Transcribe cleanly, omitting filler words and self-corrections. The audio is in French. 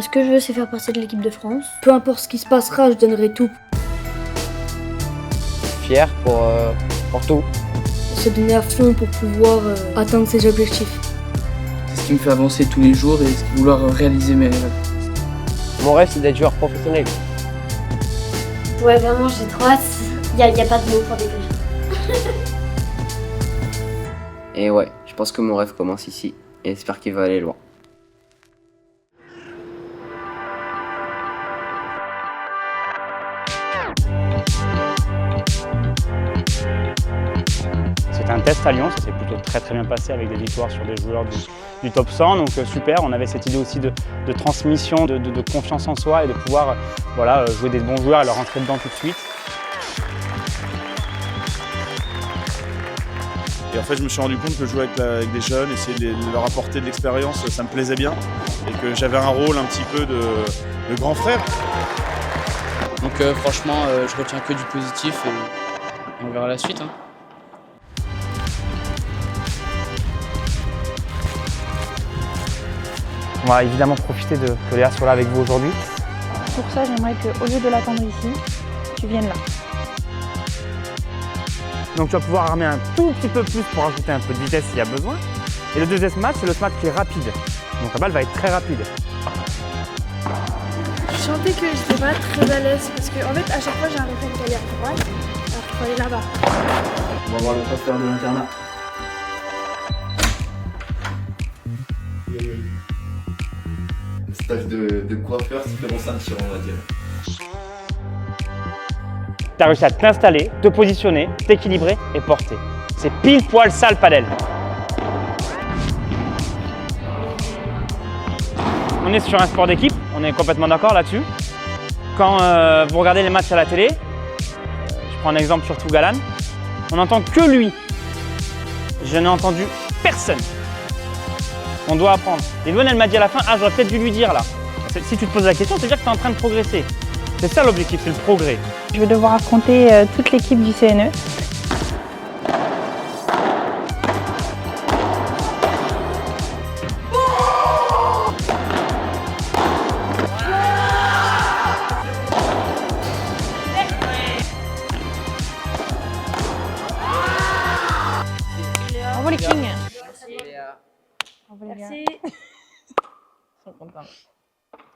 Ce que je veux, c'est faire partie de l'équipe de France. Peu importe ce qui se passera, je donnerai tout. Fier pour tout. Se donner à fond pour pouvoir atteindre ses objectifs. C'est ce qui me fait avancer tous les jours et vouloir réaliser mes rêves. Mon rêve, c'est d'être joueur professionnel. Ouais, vraiment, j'ai trop hâte. Y a pas de mots pour décrire. Et ouais, je pense que mon rêve commence ici et j'espère qu'il va aller loin. C'était un test à Lyon, ça s'est plutôt très bien passé avec des victoires sur des joueurs du top 100, donc super. On avait cette idée aussi de transmission, de confiance en soi et de pouvoir jouer des bons joueurs et leur rentrer dedans tout de suite. Et en fait, je me suis rendu compte que jouer avec des jeunes, essayer de leur apporter de l'expérience, ça me plaisait bien. Et que j'avais un rôle un petit peu de grand frère. Donc franchement, je retiens que du positif et on verra la suite. On va évidemment profiter que Léa soit là avec vous aujourd'hui. Pour ça, j'aimerais qu'au lieu de l'attendre ici, tu viennes là. Donc tu vas pouvoir armer un tout petit peu plus pour ajouter un peu de vitesse s'il y a besoin. Et le deuxième match, c'est le match qui est rapide. Donc la balle va être très rapide. Je sentais que j'étais pas très à l'aise parce qu'en fait à chaque fois j'ai un réflexe d'aller à droite alors qu'il faut aller là-bas. On va voir le pasteur de l'internat. Le stage de coiffeur supplémentaire, on va dire. Tu as réussi à t'installer, te positionner, t'équilibrer et porter. C'est pile poil ça le padel. On est sur un sport d'équipe, on est complètement d'accord là-dessus. Quand vous regardez les matchs à la télé, je prends un exemple surtout Galan, on n'entend que lui. Je n'ai entendu personne. On doit apprendre. Et Louane, elle m'a dit à la fin, j'aurais peut-être dû lui dire là. Si tu te poses la question, c'est-à-dire que tu es en train de progresser. C'est ça l'objectif, c'est le progrès. Je vais devoir affronter toute l'équipe du CNE. Au revoir les kings. Merci. Ils sont contents.